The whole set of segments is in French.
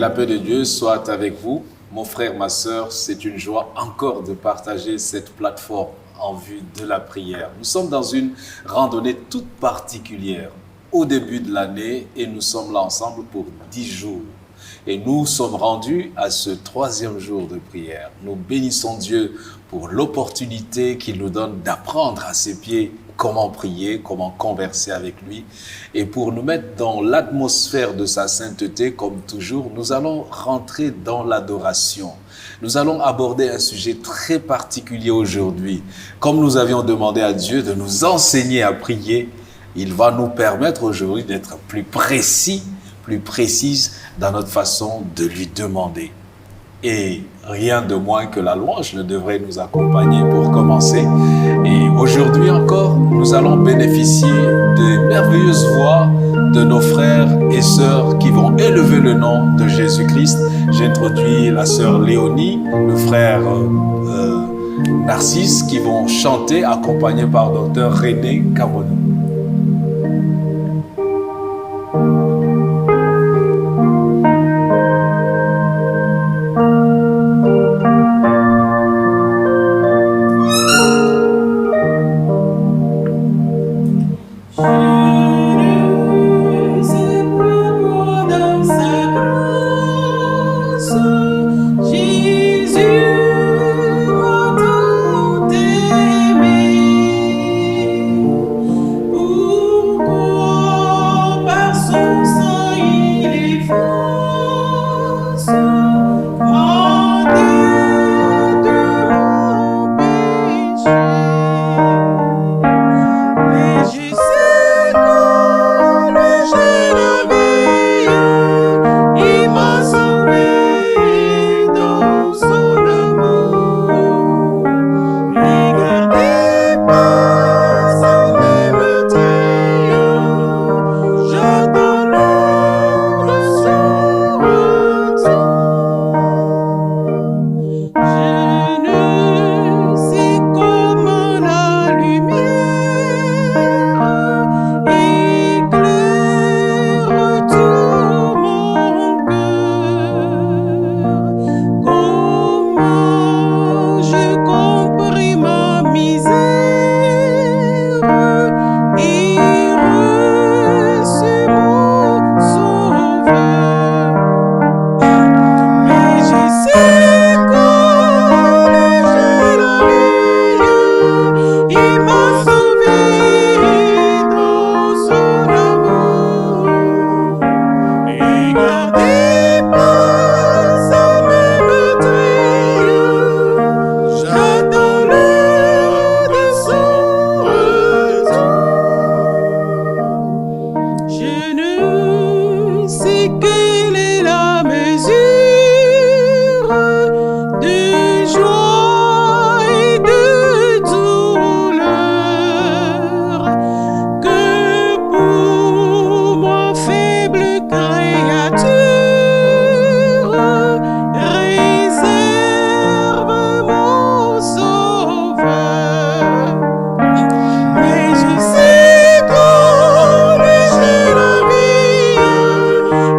la paix de Dieu soit avec vous. Mon frère, ma sœur, c'est une joie encore de partager cette plateforme en vue de la prière. Nous sommes dans une randonnée toute particulière au début de l'année et nous sommes là ensemble pour 10 jours. Et nous sommes rendus à ce 3e jour de prière. Nous bénissons Dieu pour l'opportunité qu'il nous donne d'apprendre à ses pieds comment prier, comment converser avec lui. Et pour nous mettre dans l'atmosphère de sa sainteté, comme toujours, nous allons rentrer dans l'adoration. Nous allons aborder un sujet très particulier aujourd'hui. Comme nous avions demandé à Dieu de nous enseigner à prier, il va nous permettre aujourd'hui d'être plus précis, plus précise dans notre façon de lui demander. Et rien de moins que la louange ne devrait nous accompagner pour commencer. Et aujourd'hui encore, nous allons bénéficier des merveilleuses voix de nos frères et sœurs qui vont élever le nom de Jésus-Christ. J'introduis la sœur Léonie, le frère Narcisse qui vont chanter accompagnés par Dr René Kamonou.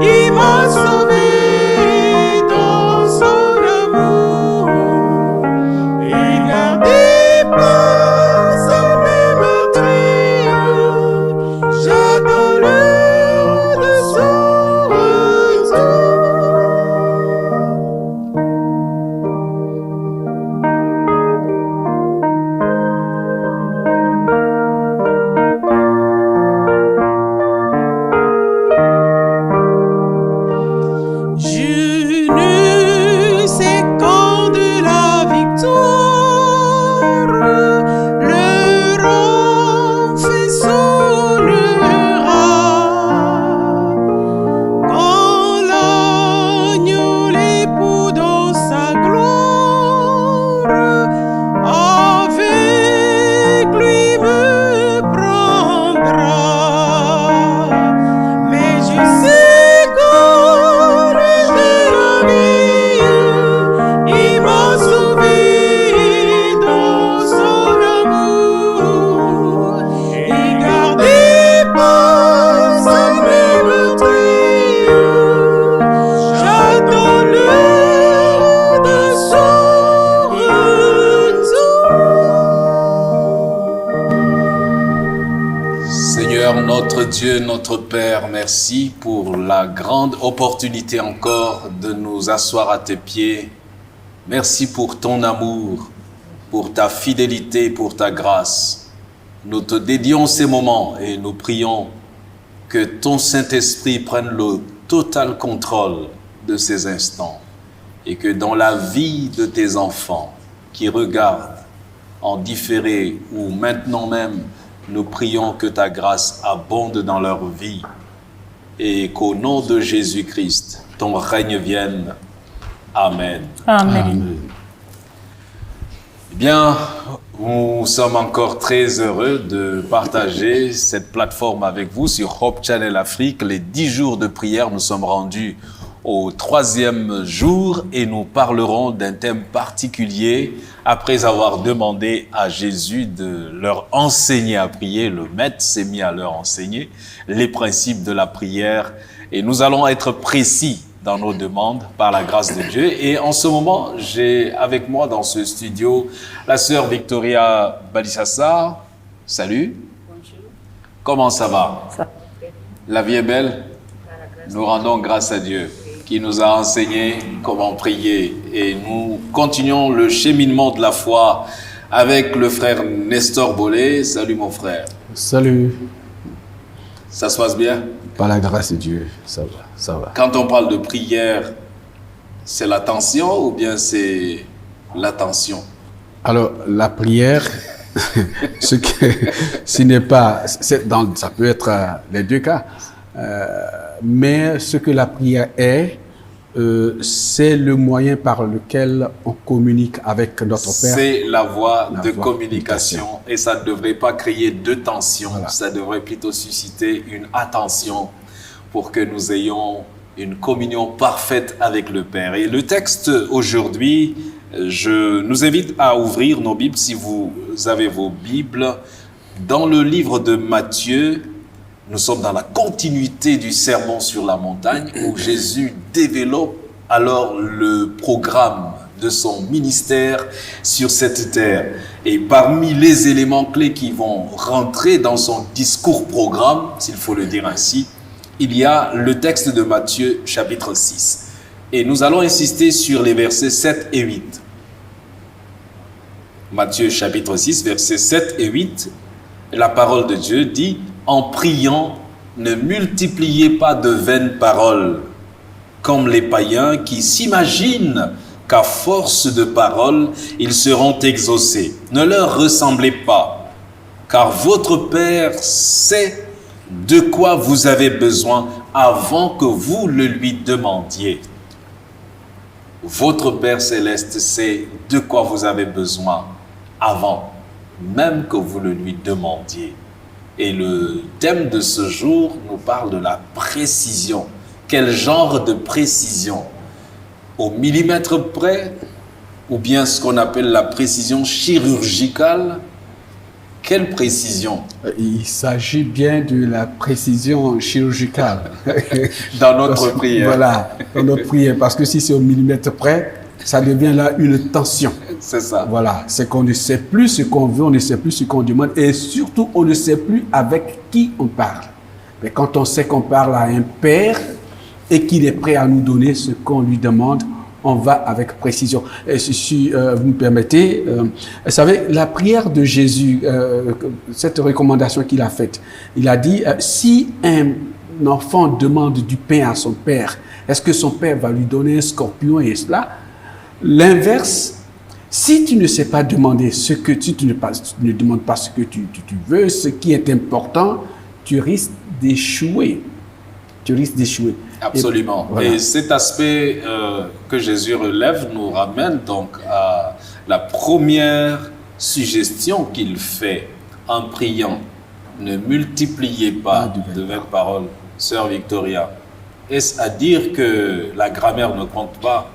Il m'a Dieu, notre Père, merci pour la grande opportunité encore de nous asseoir à tes pieds. Merci pour ton amour, pour ta fidélité, pour ta grâce. Nous te dédions ces moments et nous prions que ton Saint-Esprit prenne le total contrôle de ces instants et que dans la vie de tes enfants qui regardent en différé ou maintenant même, nous prions que ta grâce abonde dans leur vie et qu'au nom de Jésus-Christ, ton règne vienne. Amen. Amen. Eh bien, nous sommes encore très heureux de partager cette plateforme avec vous sur Hope Channel Afrique. Les 10 jours de prière, nous sommes rendus au 3e jour et nous parlerons d'un thème particulier après avoir demandé à Jésus de leur enseigner à prier. Le maître s'est mis à leur enseigner les principes de la prière et nous allons être précis dans nos demandes par la grâce de Dieu. Et en ce moment, j'ai avec moi dans ce studio la sœur Victoria Balissassa. Salut. Bonjour. Comment ça va? Ça va. La vie est belle? Nous rendons grâce à Dieu qui nous a enseigné comment prier et nous continuons le cheminement de la foi avec le frère Nestor Bollet. Salut mon frère. Salut. Ça se passe bien? Par la grâce de Dieu, ça va, ça va. Quand on parle de prière, c'est l'attention ou bien c'est l'attention? Alors, la prière, ce n'est pas, ça peut être les deux cas, mais ce que la prière est, c'est le moyen par lequel on communique avec notre Père. C'est la voie de communication et ça ne devrait pas créer de tension, Voilà. Ça devrait plutôt susciter une attention pour que nous ayons une communion parfaite avec le Père. Et le texte aujourd'hui, je nous invite à ouvrir nos Bibles, si vous avez vos Bibles, dans le livre de Matthieu. Nous sommes dans la continuité du sermon sur la montagne où Jésus développe alors le programme de son ministère sur cette terre. Et parmi les éléments clés qui vont rentrer dans son discours programme, s'il faut le dire ainsi, il y a le texte de Matthieu chapitre 6. Et nous allons insister sur les versets 7 et 8. Matthieu chapitre 6, versets 7 et 8, la parole de Dieu dit: en priant, ne multipliez pas de vaines paroles, comme les païens qui s'imaginent qu'à force de paroles, ils seront exaucés. Ne leur ressemblez pas, car votre Père sait de quoi vous avez besoin avant que vous le lui demandiez. Votre Père céleste sait de quoi vous avez besoin avant même que vous le lui demandiez. Et le thème de ce jour nous parle de la précision. Quel genre de précision? Au millimètre près ou bien ce qu'on appelle la précision chirurgicale? Quelle précision? Il s'agit bien de la précision chirurgicale. Dans notre prière. Voilà, dans notre prière. Parce que si c'est au millimètre près, ça devient là une tension. C'est ça. Voilà, c'est qu'on ne sait plus ce qu'on veut, on ne sait plus ce qu'on demande et surtout, on ne sait plus avec qui on parle. Mais quand on sait qu'on parle à un Père et qu'il est prêt à nous donner ce qu'on lui demande, on va avec précision. Et si vous me permettez, vous savez, la prière de Jésus, cette recommandation qu'il a faite, il a dit, si un enfant demande du pain à son père, est-ce que son père va lui donner un scorpion et cela? L'inverse, si tu ne sais pas demander ce que tu ne demandes pas ce que tu veux, ce qui est important, tu risques d'échouer. Tu risques d'échouer. Absolument. Et, voilà. Et cet aspect que Jésus relève nous ramène donc à la première suggestion qu'il fait en priant. Ne multipliez pas de vaines paroles, sœur Victoria. Est-ce à dire que la grammaire ne compte pas?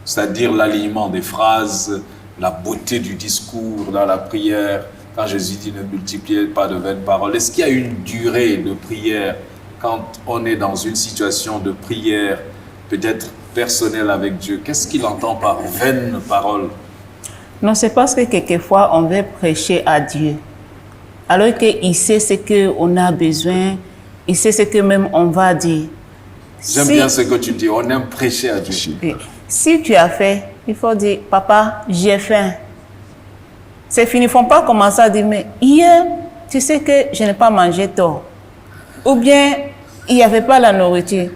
C'est-à-dire l'alignement des phrases, la beauté du discours dans la prière. Quand Jésus dit ne multipliez pas de vaines paroles, est-ce qu'il y a une durée de prière quand on est dans une situation de prière, peut-être personnelle avec Dieu? Qu'est-ce qu'il entend par vaines paroles? Non, c'est parce que quelquefois on veut prêcher à Dieu. alors qu'il sait ce qu'on a besoin, il sait ce que même on va dire. J'aime bien ce que tu dis, on aime prêcher à Dieu. Si tu as fait, il faut dire, papa, j'ai faim. C'est fini, il ne faut pas commencer à dire, mais hier, tu sais que je n'ai pas mangé tôt. Ou bien, il n'y avait pas la nourriture.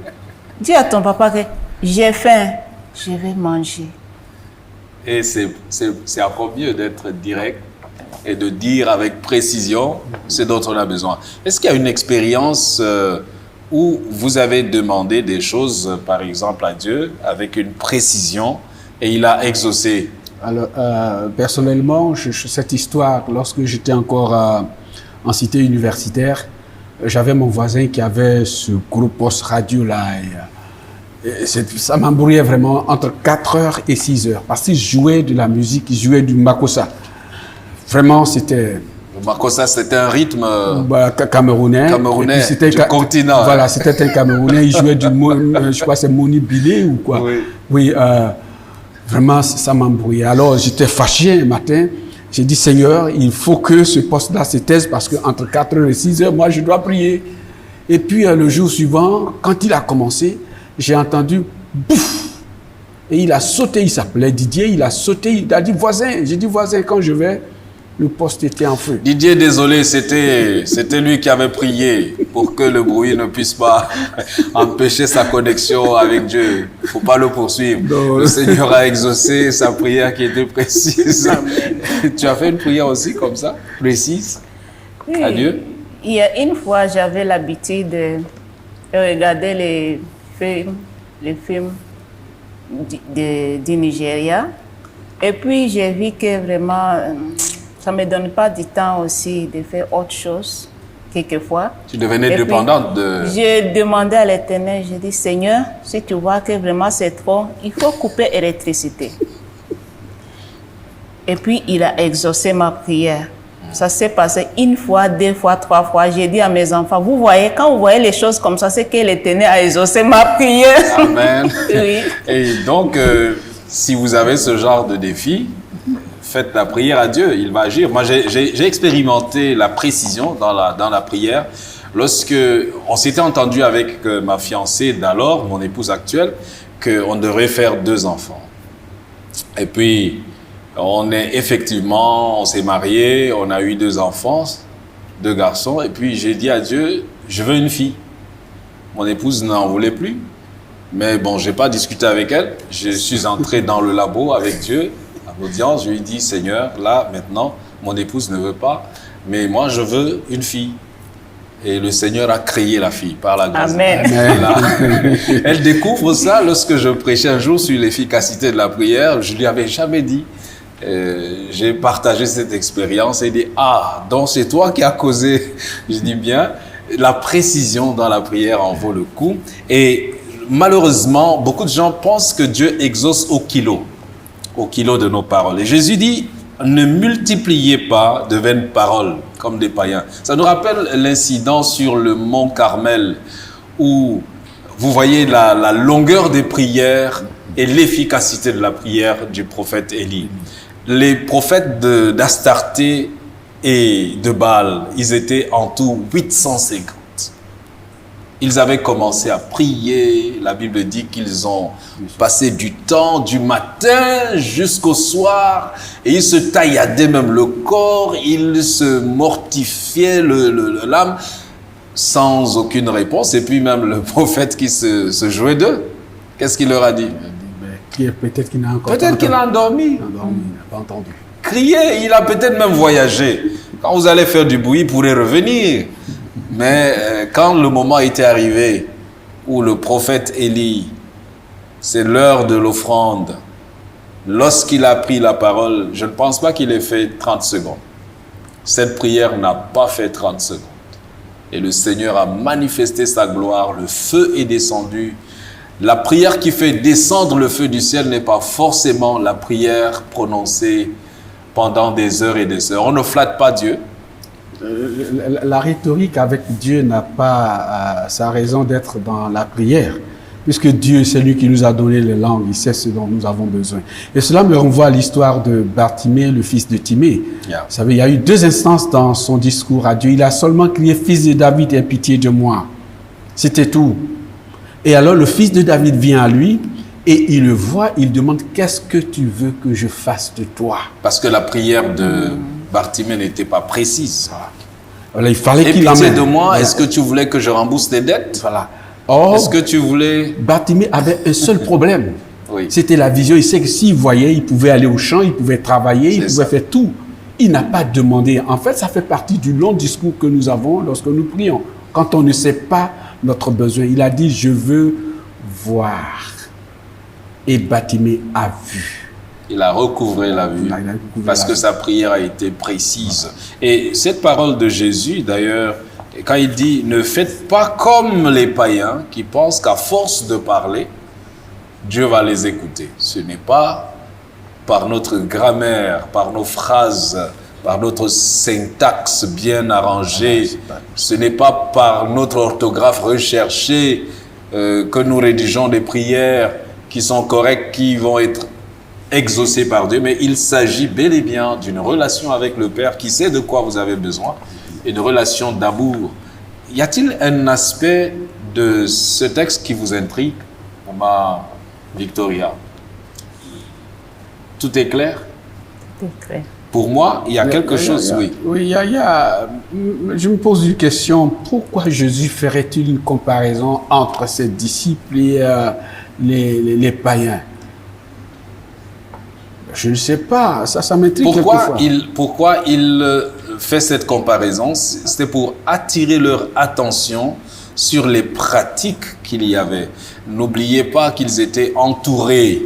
Dis à ton papa que j'ai faim, je vais manger. Et c'est encore mieux d'être direct et de dire avec précision ce dont on a besoin. Est-ce qu'il y a une expérience où vous avez demandé des choses, par exemple, à Dieu, avec une précision, et il a exaucé? Alors, personnellement, cette histoire, lorsque j'étais encore en cité universitaire, j'avais mon voisin qui avait ce gros poste radio-là. Ça m'embrouillait vraiment entre 4h et 6h, parce qu'il jouait de la musique, il jouait du makossa. Vraiment, c'était... Le makossa, c'était un rythme camerounais. Camerounais, c'était du continent. Voilà, c'était un Camerounais, il jouait du... je crois que c'est Moni Bilé ou quoi. Oui. Oui, vraiment, ça m'embrouillait. Alors, j'étais fâché un matin. J'ai dit, Seigneur, il faut que ce poste-là se taise parce qu'entre 4h et 6h, moi, je dois prier. Et puis, le jour suivant, quand il a commencé, j'ai entendu bouf. Et il a sauté, il s'appelait Didier, il a sauté, il a dit voisin. J'ai dit voisin, quand je vais, le poste était en feu. Didier, désolé, c'était lui qui avait prié pour que le bruit ne puisse pas empêcher sa connexion avec Dieu. Il ne faut pas le poursuivre. Non. Le Seigneur a exaucé sa prière qui était précise. Tu as fait une prière aussi comme ça, précise, oui, à Dieu? Il y a une fois, j'avais l'habitude de regarder les films du Nigeria. Et puis, j'ai vu que vraiment, ça ne me donne pas du temps aussi de faire autre chose, quelquefois. Tu devenais dépendante de... J'ai demandé à l'Éternel, j'ai dit, Seigneur, si tu vois que vraiment c'est trop, il faut couper l'électricité. Et puis, il a exaucé ma prière. Ça s'est passé une fois, deux fois, trois fois. J'ai dit à mes enfants, vous voyez, quand vous voyez les choses comme ça, c'est que l'Éternel a exaucé ma prière. Amen. Oui. Et donc, si vous avez ce genre de défi, faites la prière à Dieu, il va agir. Moi, j'ai expérimenté la précision dans la prière lorsque on s'était entendu avec ma fiancée d'alors, mon épouse actuelle, qu'on devrait faire 2 enfants. Et puis, on s'est mariés, on a eu 2 enfants, 2 garçons, et puis j'ai dit à Dieu, je veux une fille. Mon épouse n'en voulait plus, mais bon, je n'ai pas discuté avec elle. Je suis entré dans le labo avec Dieu, à l'audience, je lui ai dit, Seigneur, là, maintenant, mon épouse ne veut pas, mais moi, je veux une fille. Et le Seigneur a créé la fille par la grâce. Amen. Elle découvre ça lorsque je prêchais un jour sur l'efficacité de la prière. Je ne lui avais jamais dit. J'ai partagé cette expérience et dit, ah, donc c'est toi qui as causé. Je dis bien, la précision dans la prière en vaut le coup. Et malheureusement, beaucoup de gens pensent que Dieu exauce au kilo de nos paroles. Et Jésus dit, ne multipliez pas de vaines paroles comme des païens. Ça nous rappelle l'incident sur le mont Carmel où vous voyez la longueur des prières et l'efficacité de la prière du prophète Élie. Les prophètes d'Astarté et de Baal, ils étaient en tout 850. Ils avaient commencé à prier. La Bible dit qu'ils ont passé du temps du matin jusqu'au soir et ils se tailladaient même le corps, ils se mortifiaient l'âme sans aucune réponse. Et puis même le prophète qui se jouait d'eux, qu'est-ce qu'il leur a dit? Peut-être qu'il n'a encore Peut-être qu'il a endormi. Il n'a pas entendu. Crier, il a peut-être même voyagé. Quand vous allez faire du bruit, il pourrait revenir. Mais quand le moment était arrivé où le prophète Élie, c'est l'heure de l'offrande, lorsqu'il a pris la parole, je ne pense pas qu'il ait fait 30 secondes. Cette prière n'a pas fait 30 secondes. Et le Seigneur a manifesté sa gloire, le feu est descendu. La prière qui fait descendre le feu du ciel n'est pas forcément la prière prononcée pendant des heures et des heures. On ne flatte pas Dieu. La rhétorique avec Dieu n'a pas sa raison d'être dans la prière. puisque Dieu, c'est lui qui nous a donné les langues, il sait ce dont nous avons besoin. Et cela me renvoie à l'histoire de Bartimée, le fils de Timée. Yeah. Vous savez, il y a eu 2 instances dans son discours à Dieu. Il a seulement crié « Fils de David, aie pitié de moi ». C'était tout. Et alors le fils de David vient à lui et il le voit, il demande « Qu'est-ce que tu veux que je fasse de toi ?» Parce que la prière de Bartimée n'était pas précise. Alors, il fallait Et qu'il pitié l'emmène. de moi, est-ce que tu voulais que je rembourse tes dettes? Voilà. Or, Est-ce que tu voulais... Bartimée avait un seul problème. Oui. C'était la vision. Il sait que s'il voyait, il pouvait aller au champ, il pouvait travailler, il C'est pouvait ça. faire tout. Il n'a pas demandé. En fait, ça fait partie du long discours que nous avons lorsque nous prions. Quand on ne sait pas notre besoin, il a dit « Je veux voir ». Et Bartimée a vu. Il a recouvré la vue Il a recouvré parce la que vue. sa prière a été précise. Et cette parole de Jésus, d'ailleurs, quand il dit « Ne faites pas comme les païens qui pensent qu'à force de parler, Dieu va les écouter ». Ce n'est pas par notre grammaire, par nos phrases, par notre syntaxe bien arrangée, ce n'est pas par notre orthographe recherchée que nous rédigeons des prières qui sont correctes, qui vont être exaucé par Dieu, mais il s'agit bel et bien d'une relation avec le Père qui sait de quoi vous avez besoin, une relation d'amour. Y a-t-il un aspect de ce texte qui vous intrigue, Maman Victoria? Tout est clair? C'est clair. Pour moi, il y a quelque chose, oui. Oui, je me pose une question. Pourquoi Jésus ferait-il une comparaison entre ses disciples et les païens? Je ne sais pas, ça m'intrigue quelquefois. Pourquoi il fait cette comparaison? C'était pour attirer leur attention sur les pratiques qu'il y avait. N'oubliez pas qu'ils étaient entourés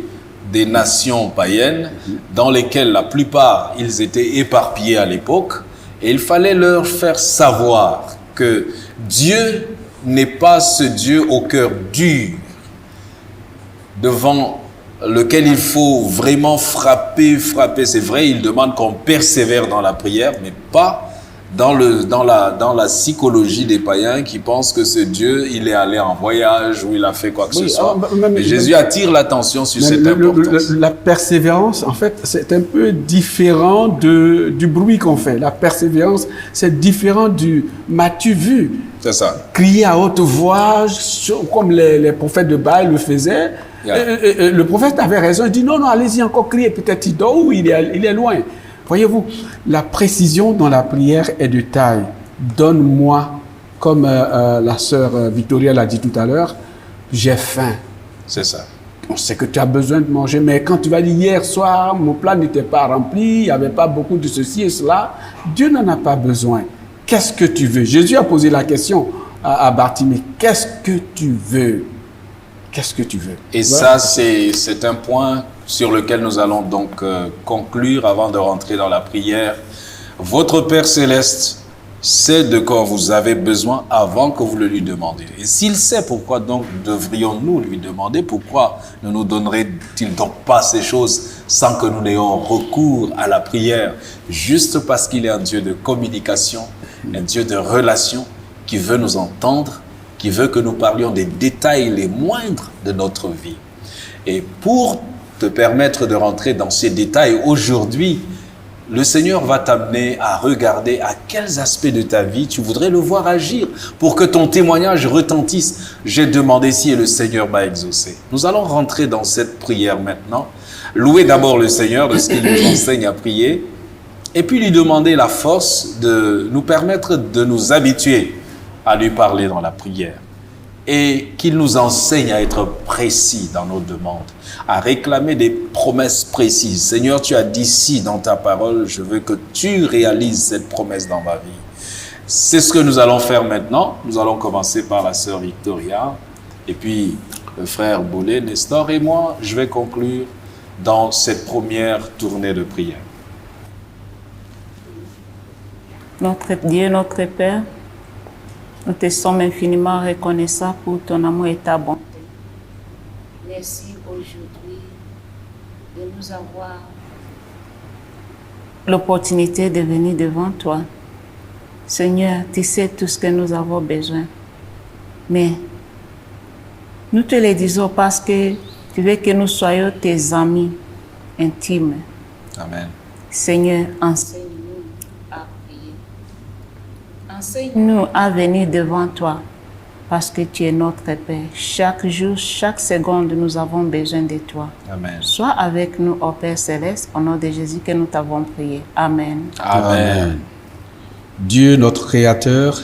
des nations païennes dans lesquelles la plupart, ils étaient éparpillés à l'époque, et il fallait leur faire savoir que Dieu n'est pas ce Dieu au cœur dur devant lequel il faut vraiment frapper. C'est vrai, il demande qu'on persévère dans la prière, mais pas dans la psychologie des païens qui pensent que ce Dieu, il est allé en voyage ou il a fait quoi que ce soit. Mais Jésus attire l'attention sur cette importance. La persévérance, en fait, c'est un peu différent du bruit qu'on fait. La persévérance, c'est différent du « m'as-tu vu ?» C'est ça. Crier à haute voix, comme les prophètes de Baal le faisaient. Yeah. Le prophète avait raison, il dit non, allez-y encore crier, peut-être il dort ou il est loin. Voyez-vous, la précision dans la prière est de taille. Donne-moi, comme la sœur Victoria l'a dit tout à l'heure, j'ai faim. C'est ça. On sait que tu as besoin de manger, mais quand tu vas dire hier soir, mon plat n'était pas rempli, il n'y avait pas beaucoup de ceci et cela, Dieu n'en a pas besoin. Qu'est-ce que tu veux? Jésus a posé la question à Bartimée, qu'est-ce que tu veux? Qu'est-ce que tu veux? Et ça, c'est un point sur lequel nous allons donc conclure avant de rentrer dans la prière. Votre Père Céleste sait de quoi vous avez besoin avant que vous le lui demandiez. Et s'il sait, pourquoi donc devrions-nous lui demander? Pourquoi ne nous donnerait-il donc pas ces choses sans que nous n'ayons recours à la prière? Juste parce qu'il est un Dieu de communication, un Dieu de relation qui veut nous entendre, qui veut que nous parlions des détails les moindres de notre vie. Et pour te permettre de rentrer dans ces détails aujourd'hui, le Seigneur va t'amener à regarder à quels aspects de ta vie tu voudrais le voir agir pour que ton témoignage retentisse. J'ai demandé si et le Seigneur m'a exaucé. Nous allons rentrer dans cette prière maintenant. Louer d'abord le Seigneur de ce qu'il nous enseigne à prier et puis lui demander la force de nous permettre de nous habituer à lui parler dans la prière et qu'il nous enseigne à être précis dans nos demandes, à réclamer des promesses précises. Seigneur, tu as dit si dans ta parole, je veux que tu réalises cette promesse dans ma vie. C'est ce que nous allons faire maintenant. Nous allons commencer par la sœur Victoria et puis le frère Boulet, Nestor et moi, je vais conclure dans cette première tournée de prière. Notre Dieu, notre Père, nous te sommes infiniment reconnaissants pour ton amour et ta bonté. Merci aujourd'hui de nous avoir l'opportunité de venir devant toi. Seigneur, tu sais tout ce que nous avons besoin. Mais Nous te le disons parce que tu veux que nous soyons tes amis intimes. Amen. Seigneur, enseigne-nous à prier. Enseigne-nous à venir devant toi parce que tu es notre Père. Chaque jour, chaque seconde, nous avons besoin de toi. Amen. Sois avec nous, ô Père Céleste, au nom de Jésus que nous t'avons prié. Amen. Amen. Dieu, notre Créateur,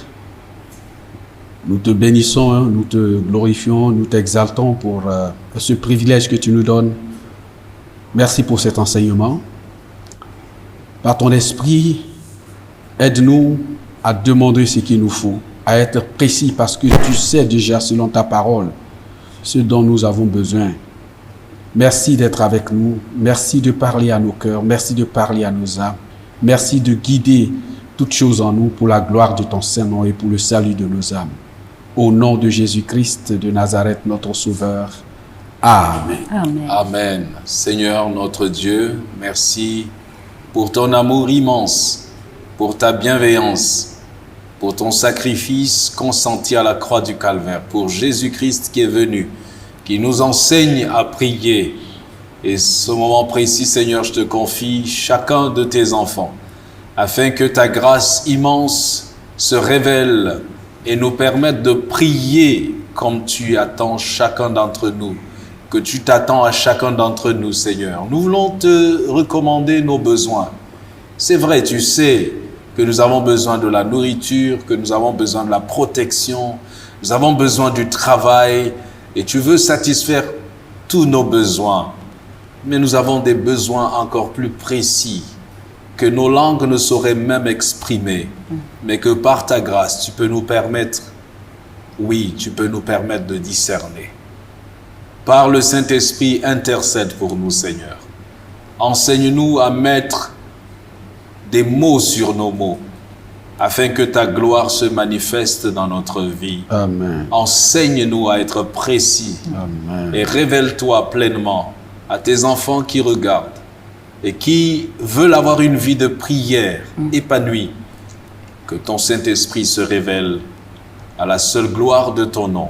nous te bénissons, hein, nous te glorifions, nous t'exaltons pour ce privilège que tu nous donnes. Merci pour cet enseignement. Par ton esprit, aide-nous à demander ce qu'il nous faut, à être précis parce que tu sais déjà selon ta parole ce dont nous avons besoin. Merci d'être avec nous. Merci de parler à nos cœurs. Merci de parler à nos âmes. Merci de guider toutes choses en nous pour la gloire de ton Saint-Nom et pour le salut de nos âmes. Au nom de Jésus-Christ de Nazareth, notre Sauveur. Amen. Amen. Amen. Seigneur notre Dieu, merci pour ton amour immense, pour ta bienveillance, pour ton sacrifice consenti à la croix du Calvaire, pour Jésus-Christ qui est venu, qui nous enseigne à prier. Et ce moment précis, Seigneur, je te confie chacun de tes enfants, afin que ta grâce immense se révèle et nous permette de prier comme tu attends chacun d'entre nous, que tu t'attends à chacun d'entre nous, Seigneur. Nous voulons te recommander nos besoins. C'est vrai, tu sais que nous avons besoin de la nourriture, que nous avons besoin de la protection, nous avons besoin du travail, et tu veux satisfaire tous nos besoins. Mais nous avons des besoins encore plus précis que nos langues ne sauraient même exprimer, mais que par ta grâce, tu peux nous permettre, oui, tu peux nous permettre de discerner. Par le Saint-Esprit, intercède pour nous, Seigneur. Enseigne-nous à mettre des mots sur nos mots, afin que ta gloire se manifeste dans notre vie. Amen. Enseigne-nous à être précis. Amen. Et révèle-toi pleinement à tes enfants qui regardent et qui veulent avoir une vie de prière épanouie. Que ton Saint-Esprit se révèle à la seule gloire de ton nom.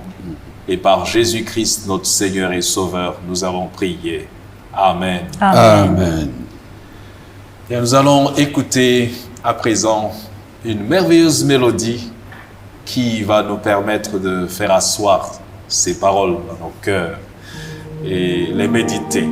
Et par Jésus-Christ, notre Seigneur et Sauveur, nous avons prié. Amen. Amen. Et nous allons écouter à présent une merveilleuse mélodie qui va nous permettre de faire asseoir ces paroles dans nos cœurs et les méditer.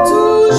Toujours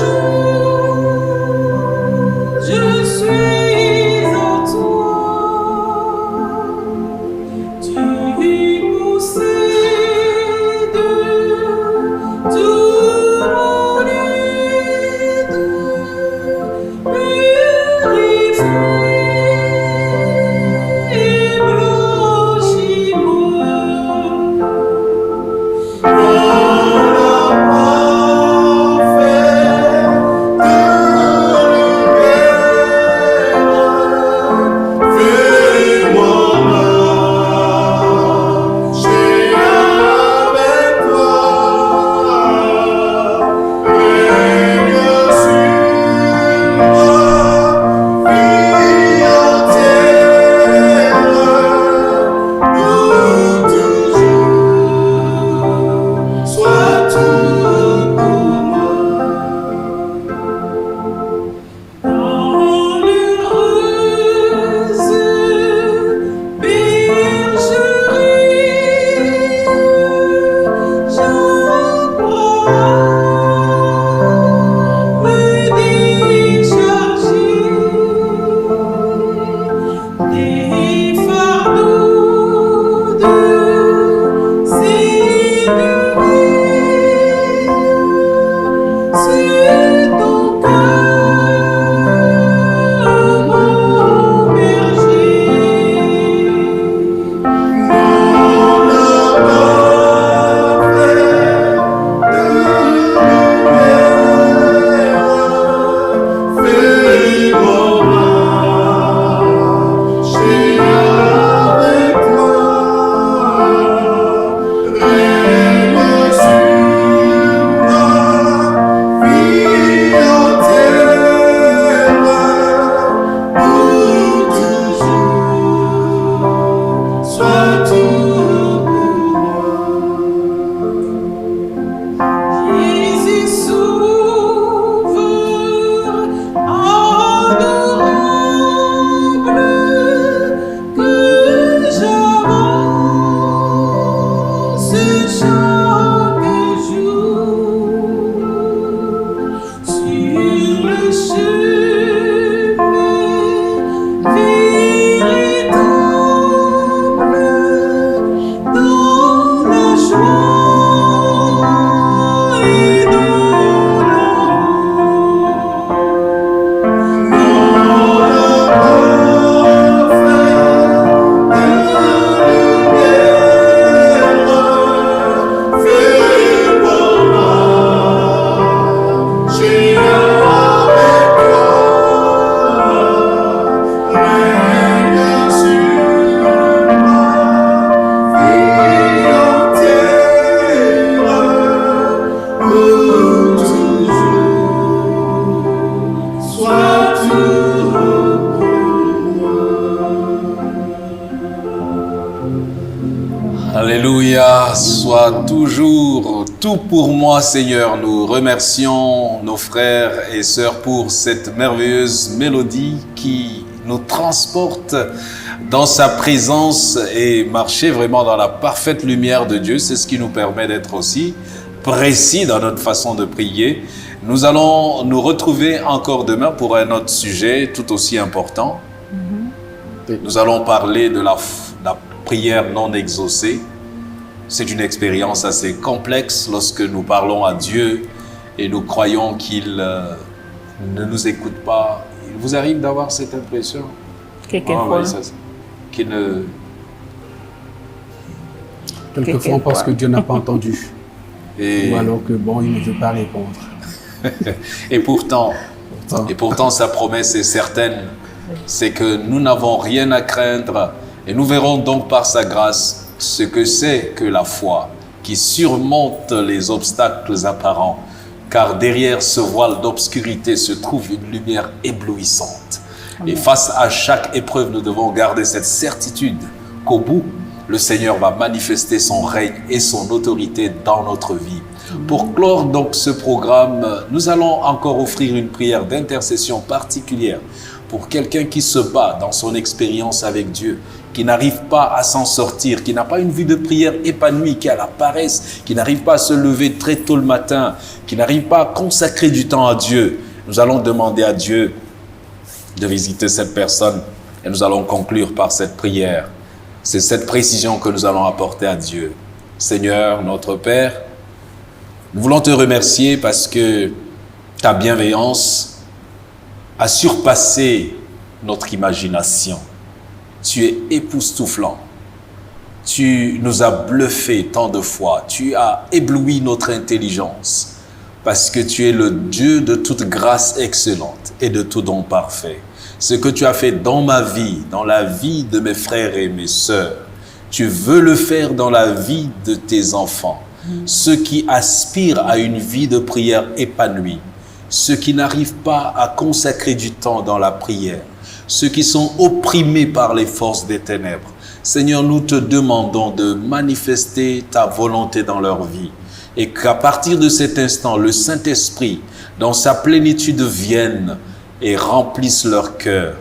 Alléluia, soit toujours tout pour moi, Seigneur. Nous remercions nos frères et sœurs pour cette merveilleuse mélodie qui nous transporte dans sa présence et marcher vraiment dans la parfaite lumière de Dieu. C'est ce qui nous permet d'être aussi précis dans notre façon de prier. Nous allons nous retrouver encore demain pour un autre sujet tout aussi important. Nous allons parler de la prière non exaucée. C'est une expérience assez complexe lorsque nous parlons à Dieu et nous croyons qu'il ne nous écoute pas. Il vous arrive d'avoir cette impression? Quelquefois. Qu'il ne... Quelquefois, on pense que Dieu n'a pas entendu. Ou alors que bon, il ne veut pas répondre. Et pourtant, sa promesse est certaine. C'est que nous n'avons rien à craindre. Et nous verrons donc par sa grâce ce que c'est que la foi qui surmonte les obstacles apparents. Car derrière ce voile d'obscurité se trouve une lumière éblouissante. Amen. Et face à chaque épreuve, nous devons garder cette certitude qu'au bout, le Seigneur va manifester son règne et son autorité dans notre vie. Pour clore donc ce programme, nous allons encore offrir une prière d'intercession particulière pour quelqu'un qui se bat dans son expérience avec Dieu, qui n'arrive pas à s'en sortir, qui n'a pas une vie de prière épanouie, qui a la paresse, qui n'arrive pas à se lever très tôt le matin, qui n'arrive pas à consacrer du temps à Dieu. Nous allons demander à Dieu de visiter cette personne et nous allons conclure par cette prière. C'est cette précision que nous allons apporter à Dieu. Seigneur, notre Père, nous voulons te remercier parce que ta bienveillance a surpassé notre imagination. Tu es époustouflant. Tu nous as bluffés tant de fois. Tu as ébloui notre intelligence parce que tu es le Dieu de toute grâce excellente et de tout don parfait. Ce que tu as fait dans ma vie, dans la vie de mes frères et mes sœurs, tu veux le faire dans la vie de tes enfants. Ceux qui aspirent à une vie de prière épanouie, ceux qui n'arrivent pas à consacrer du temps dans la prière, ceux qui sont opprimés par les forces des ténèbres. Seigneur, nous te demandons de manifester ta volonté dans leur vie et qu'à partir de cet instant, le Saint-Esprit, dans sa plénitude, vienne et remplisse leur cœur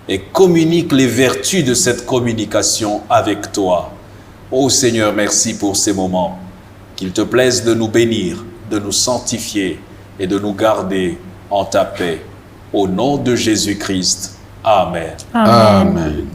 et communique les vertus de cette communication avec toi. Ô Seigneur, merci pour ces moments. Qu'il te plaise de nous bénir, de nous sanctifier et de nous garder en ta paix. Au nom de Jésus-Christ. Amen. Amen. Amen.